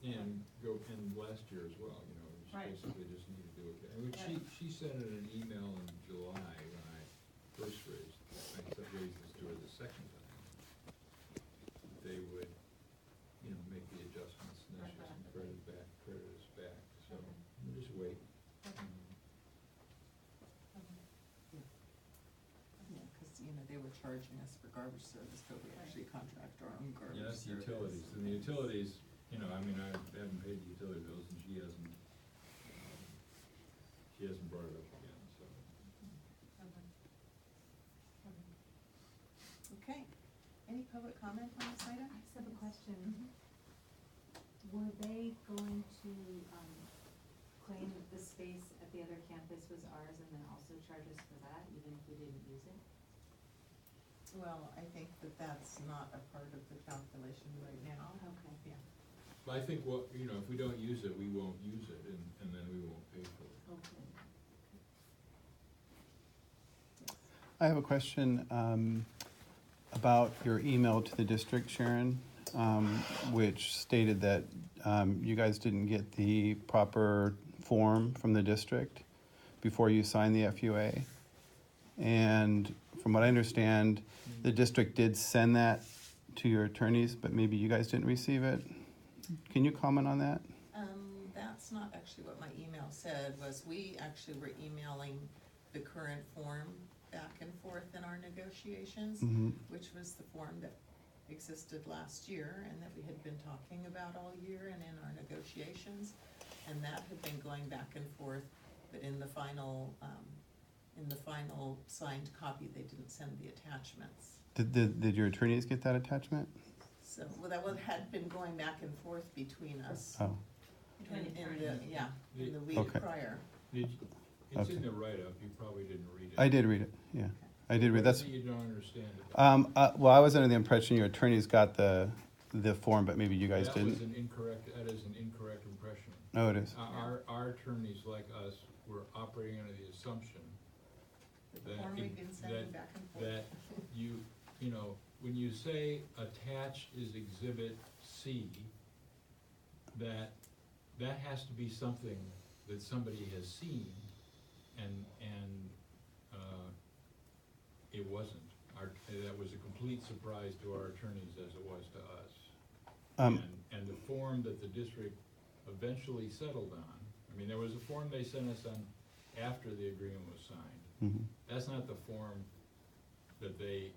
And last year as well, you know, we Right. basically just need to do it. And she sent it an email in July when I first raised this to her the second time. They would, you know, make the adjustments necessary and credit us back, so we'll just wait. Yeah, cause you know, they were charging us for garbage service, but we actually contract our own garbage Yeah, that's service. utilities, and the utilities, you know, I mean, I haven't paid the utility bills and she hasn't brought it up again, so. Okay, any public comment on this item? I just have a question. Were they going to, claim that the space at the other campus was ours and then also charge us for that, even if we didn't use it? Well, I think that that's not a part of the calculation right now. Okay. Yeah. But I think what, you know, if we don't use it, we won't use it, and then we won't pay for it. Okay. I have a question about your email to the district, Sharon, which stated that you guys didn't get the proper form from the district before you signed the FUA. And from what I understand, the district did send that to your attorneys, but maybe you guys didn't receive it. Can you comment on that? That's not actually what my email said, was we actually were emailing the current form back and forth in our negotiations, which was the form that existed last year and that we had been talking about all year and in our negotiations. And that had been going back and forth, but in the final signed copy, they didn't send the attachments. Did your attorneys get that attachment? So, well, that had been going back and forth between us. Oh, In the week Okay. prior. It's in the write-up, you probably didn't read it. I did read it, yeah. I did read, What is that's, it you don't understand about it? well, I was under the impression your attorneys got the form, but maybe you guys That was didn't. that is an incorrect impression. Oh, it is. Our attorneys, like us, were operating under the assumption The that form we've been sending back and forth. that you know, when you say attached is exhibit C, that has to be something that somebody has seen, and it wasn't. That was a complete surprise to our attorneys as it was to us. And the form that the district eventually settled on, I mean, there was a form they sent us on after the agreement was signed. That's not the form that they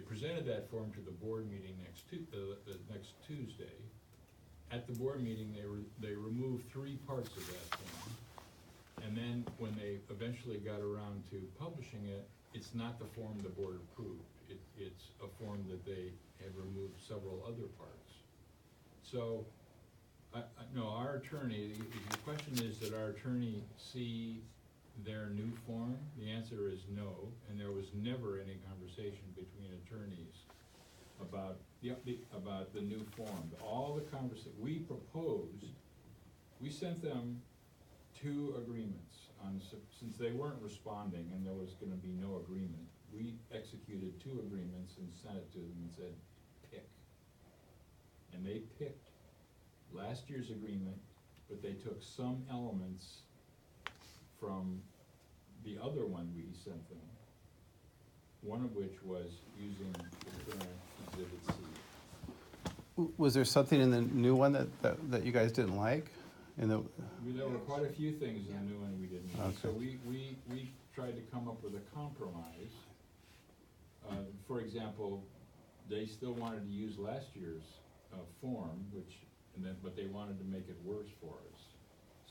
presented that form to the board meeting the next Tuesday. At the board meeting, they removed 3 parts of that form. And then when they eventually got around to publishing it, it's not the form the board approved. It's a form that they had removed several other parts. So, no, our attorney, if your question is, did our attorney see their new form? The answer is no, and there was never any conversation between attorneys about the new form. All the we proposed, we sent them 2 agreements since they weren't responding and there was gonna be no agreement. We executed 2 agreements and sent it to them and said, pick. And they picked last year's agreement, but they took some elements from the other one we sent them, one of which was using the current exhibit C. Was there something in the new one that you guys didn't like? There were quite a few things in the new one we didn't like, so Okay. we tried to come up with a compromise. For example, they still wanted to use last year's form, but they wanted to make it worse for us,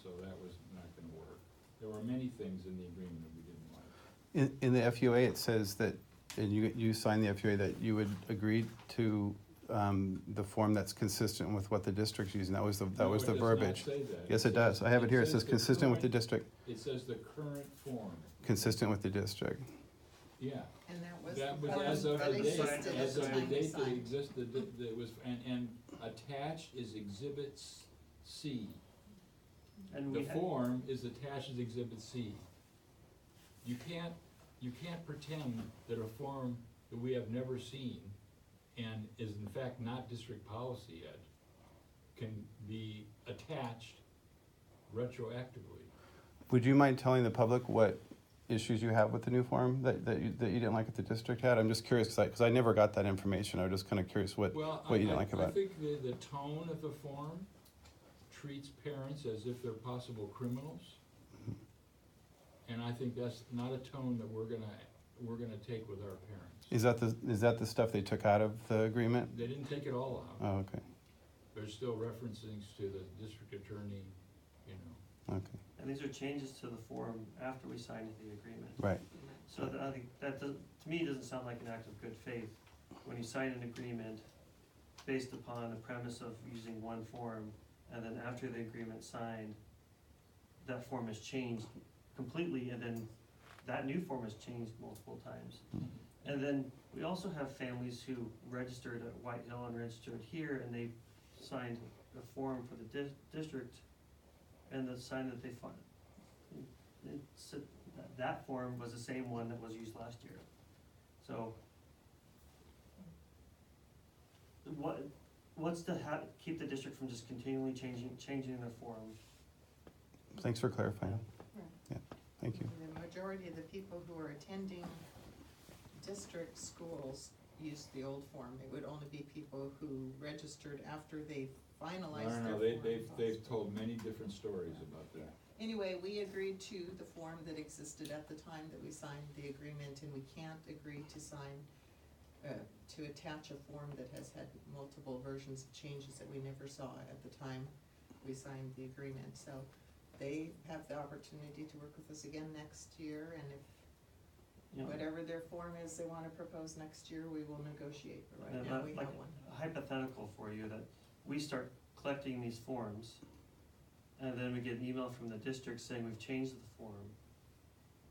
so that was not gonna work. There were many things in the agreement that we didn't like. In the FUA, it says that, and you signed the FUA, that you would agree to the form that's consistent with what the district's using. That was the verbiage. No, it does not say that. Yes, it does. I have it here. It says the consistent with the current- district, It says the current form, consistent with the district. yeah. And that was That the was form as of that the date, existed at as the of the time we date that signed. existed, that was, and attached is exhibit C. And The we had, form is attached as exhibit C. You can't pretend that a form that we have never seen and is in fact not district policy yet can be attached retroactively. Would you mind telling the public what issues you have with the new form that you didn't like that the district had? I'm just curious, because I never got that information. I was just kind of curious what Well, you didn't like about I it. think the tone of the form treats parents as if they're possible criminals. And I think that's not a tone that we're gonna take with our parents. Is that the stuff they took out of the agreement? They didn't take it all out. Oh, okay, There's still referencing to the district attorney, you know. okay, And these are changes to the form after we signed the agreement. right. So I think that does, to me, doesn't sound like an act of good faith when you sign an agreement based upon the premise of using one form, and then after the agreement's signed, that form is changed completely, and then that new form is changed multiple times. And then we also have families who registered at White Hill and registered here, and they signed a form for the district, and the sign that they that form was the same one that was used last year. So, what's to keep the district from just continually changing their form? Thanks for clarifying. Yeah, thank you. The majority of the people who are attending district schools use the old form. It would only be people who registered after they finalized their No, form. they've told many different stories about that. Anyway, we agreed to the form that existed at the time that we signed the agreement, and we can't agree to sign, to attach a form that has had multiple versions of changes that we never saw at the time we signed the agreement. So they have the opportunity to work with us again next year, and if You know, whatever their form is they wanna propose next year, we will negotiate, but right and now we like have one. a hypothetical for you, that we start collecting these forms, and then we get an email from the district saying we've changed the form,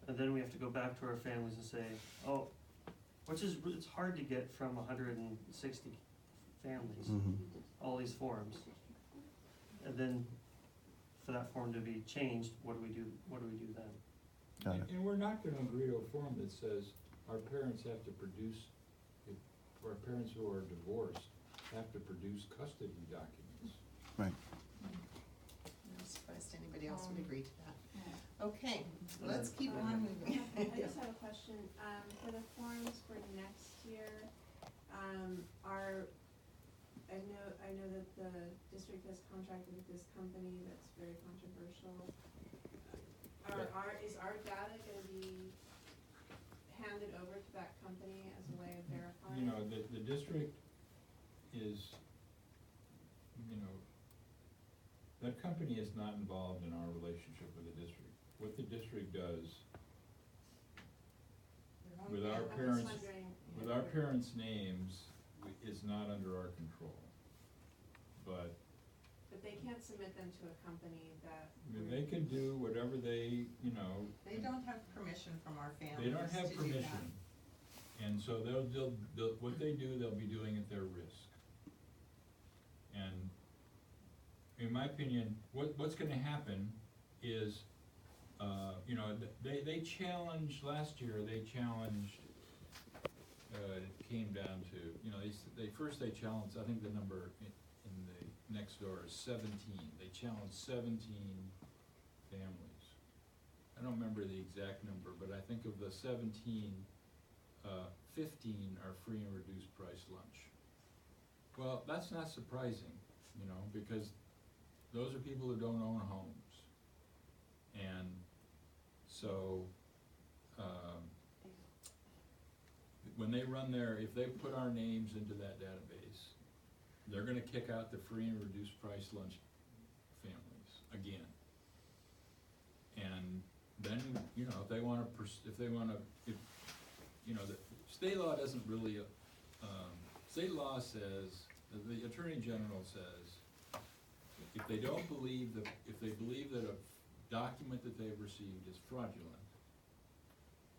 and then we have to go back to our families and say, oh, which is, it's hard to get from 160 families, all these forms. And then for that form to be changed, what do we do then? Got it. And we're not gonna agree to a form that says our parents have to produce, or our parents who are divorced have to produce custody documents. Right. I'm surprised anybody else would agree to that. Okay, let's keep on moving. I just have a question, for the forms for next year, I know that the district has contracted with this company that's very controversial. Is our data gonna be handed over to that company as a way of verifying? You know, the district is, you know, that company is not involved in our relationship with the district. What the district does with our I'm just parents, wondering, with our parents' names, is not under our control. But But they can't submit them to a company that. I mean, they can do whatever they, you know. They don't have permission from our families They don't have to do that. permission, and so they'll, what they do, they'll be doing at their risk. And in my opinion, what's gonna happen is, you know, they challenged, last year, they challenged, it came down to, you know, they challenged, I think the number in the next door is 17, they challenged 17 families. I don't remember the exact number, but I think of the 17, 15 are free and reduced price lunch. Well, that's not surprising, you know, because those are people who don't own homes. And so, when they run if they put our names into that database, they're gonna kick out the free and reduced price lunch families again. And then, you know, if you know, the state law doesn't really, state law says, the Attorney General says, if they believe that a document that they've received is fraudulent,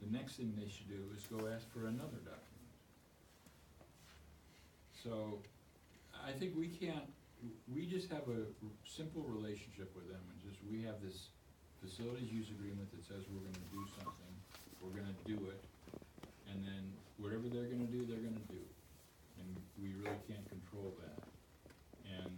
the next thing they should do is go ask for another document. So, I think we just have a simple relationship with them, and just, we have this facilities use agreement that says we're gonna do something, we're gonna do it, and then whatever they're gonna do, they're gonna do. And we really can't control that. And,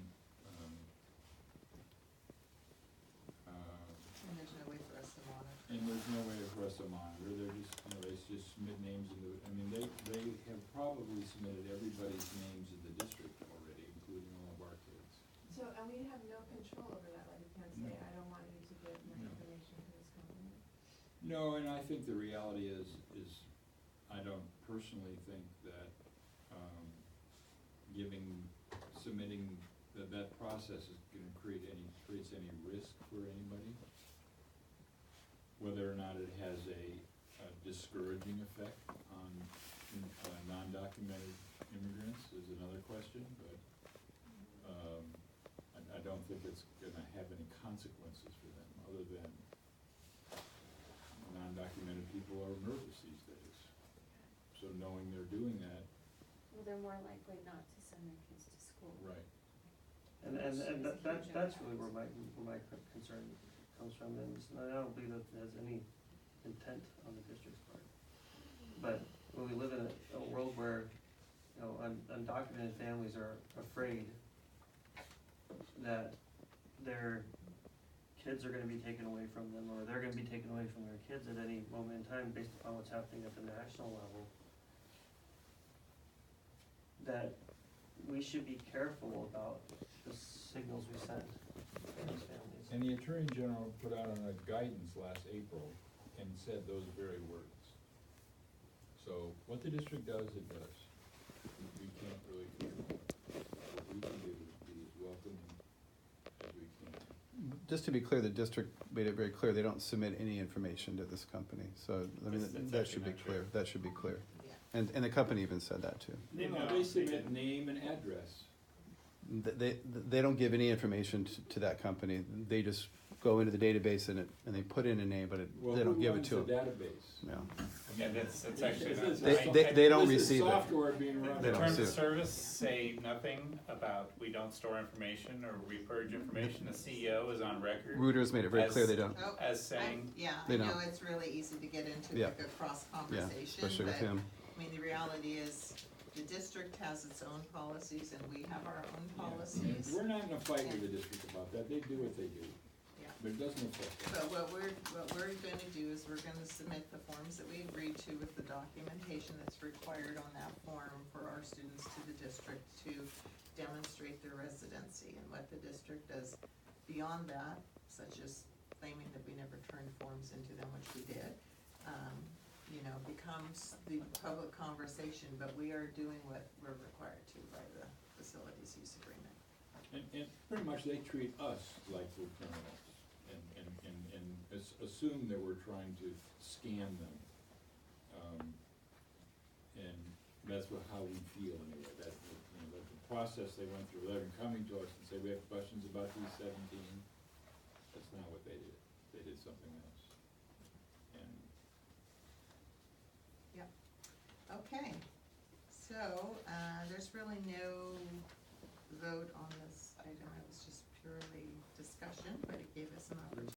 probably submitted everybody's names in the district already, including all of our kids. So, and we have no control over that, like, we can't say, No. I don't want you to give my No. information to this company. No, and I think the reality is I don't personally think that, submitting, that process is gonna creates any risk for anybody. Whether or not it has a discouraging effect on non-documented immigrants is another question, but, I don't think it's gonna have any consequences for them, other than non-documented people are nervous these days. So knowing they're doing that, Well, they're more likely not to send their kids to school. right, And that's really where my concern comes from, and I don't believe that there's any intent on the district's part. But when we live in a world where, you know, undocumented families are afraid that their kids are gonna be taken away from them, or they're gonna be taken away from their kids at any moment in time based upon what's happening at the national level, that we should be careful about the signals we send to those families. and the Attorney General put out a guidance last April and said those very words. So what the district does, it does. We can't really control it. What we can do is be as welcoming as we can. Just to be clear, the district made it very clear, they don't submit any information to this company, so, I mean, That's that actually should be not true. clear, that should be clear. Yeah. And the company even said that too. No, they submit name and address. They don't give any information to that company, they just go into the database and they put in a name, but Well, they don't who give it runs to the them. database? Yeah. Yeah, that's actually not. This is- They don't this is receive it. software being run. They The don't terms of receive it. service say nothing about, we don't store information or we purge information, the CEO is on record Reuters made it very clear they don't. Oh, as saying, Yeah, They I don't. know it's really easy to get into Yeah. like a cross Yeah, conversation, especially with but, him. I mean, the reality is, the district has its own policies and we have our own Yeah. policies. We're not in a fight with the district about that, they do what they do, Yeah. but it doesn't affect us. But what we're gonna do is we're gonna submit the forms that we agreed to with the documentation that's required on that form for our students to the district to demonstrate their residency, and what the district does beyond that, such as claiming that we never turned forms into them, which we did, you know, becomes the public conversation, but we are doing what we're required to by the facilities use agreement. And pretty much they treat us like we're criminals, and assume that we're trying to scam them. And that's how we feel anyway, that, you know, that the process they went through, they're coming to us and say, we have questions about these 17, that's not what they did, they did something else. And Okay, so, there's really no vote on this item, it was just purely discussion, but it gave us an opportunity